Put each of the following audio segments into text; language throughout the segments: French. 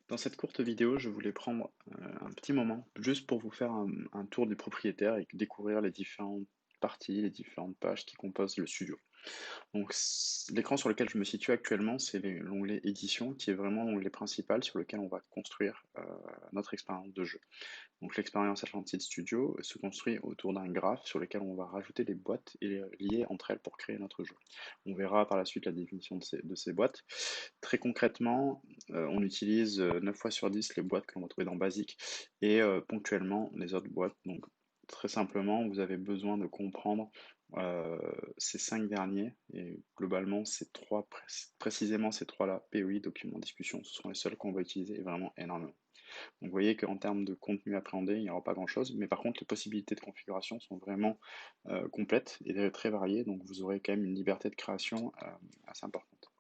Dans cette courte vidéo, je voulais prendre un petit moment juste pour vous faire un tour du propriétaire et découvrir les différentes parties, les différentes pages qui composent le studio. Donc, l'écran sur lequel je me situe actuellement, c'est l'onglet édition, qui est vraiment l'onglet principal sur lequel on va construire notre expérience de jeu. Donc, l'expérience Atlantide Studio se construit autour d'un graphe sur lequel on va rajouter des boîtes et les lier entre elles pour créer notre jeu. On verra par la suite la définition de ces boîtes. Très concrètement, on utilise 9 fois sur 10 les boîtes que l'on va trouver dans Basic et ponctuellement les autres boîtes. Donc, très simplement, vous avez besoin de comprendre euh, ces 5 derniers et globalement, précisément ces trois-là, POI, document, discussion, ce sont les seuls qu'on va utiliser et vraiment énormément. Donc vous voyez qu'en termes de contenu appréhendé, il n'y aura pas grand-chose, mais par contre les possibilités de configuration sont vraiment complètes et très variées, donc vous aurez quand même une liberté de création assez importante.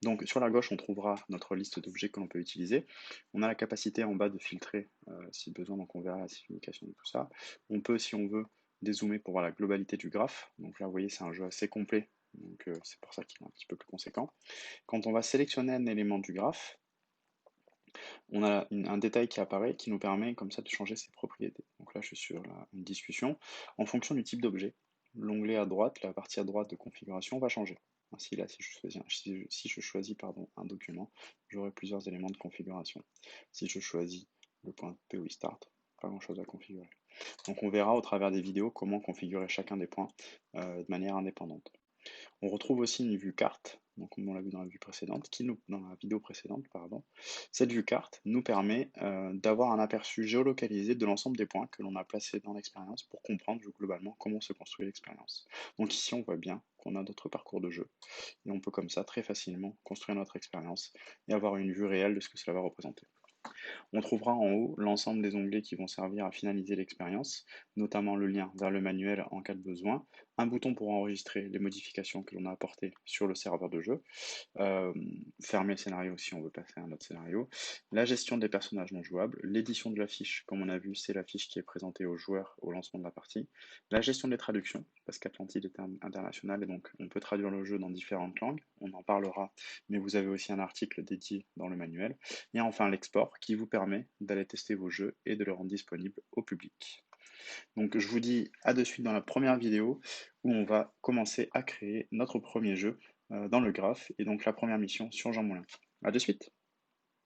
Donc sur la gauche, on trouvera notre liste d'objets que l'on peut utiliser. On a la capacité en bas de filtrer si besoin, donc on verra la signification de tout ça. On peut, si on veut, dézoomer pour voir la globalité du graphe. Donc là, vous voyez, c'est un jeu assez complet, donc c'est pour ça qu'il est un petit peu plus conséquent. Quand on va sélectionner un élément du graphe, on a un détail qui apparaît qui nous permet comme ça de changer ses propriétés. Donc là, je suis sur une discussion. En fonction du type d'objet, l'onglet à droite, la partie à droite de configuration va changer. Ainsi, là, si je choisis un document, j'aurai plusieurs éléments de configuration. Si je choisis le point POI Start, pas grand-chose à configurer. Donc on verra au travers des vidéos comment configurer chacun des points de manière indépendante. On retrouve aussi une vue carte, donc comme on l'a vu dans la vue précédente, dans la vidéo précédente, pardon. Cette vue carte nous permet d'avoir un aperçu géolocalisé de l'ensemble des points que l'on a placés dans l'expérience pour comprendre globalement comment se construit l'expérience. Donc ici, on voit bien qu'on a notre parcours de jeu et on peut comme ça très facilement construire notre expérience et avoir une vue réelle de ce que cela va représenter. On trouvera en haut l'ensemble des onglets qui vont servir à finaliser l'expérience, notamment le lien vers le manuel en cas de besoin, un bouton pour enregistrer les modifications que l'on a apportées sur le serveur de jeu, euh, fermer le scénario si on veut passer à un autre scénario, la gestion des personnages non jouables, l'édition de la fiche, comme on a vu, c'est la fiche qui est présentée aux joueurs au lancement de la partie, la gestion des traductions, parce qu'Atlantide est international et donc on peut traduire le jeu dans différentes langues, on en parlera, mais vous avez aussi un article dédié dans le manuel, et enfin l'export qui vous permet d'aller tester vos jeux et de les rendre disponibles au public. Donc je vous dis à de suite dans la première vidéo où on va commencer à créer notre premier jeu dans le graphe et donc la première mission sur Jean Moulin. À de suite.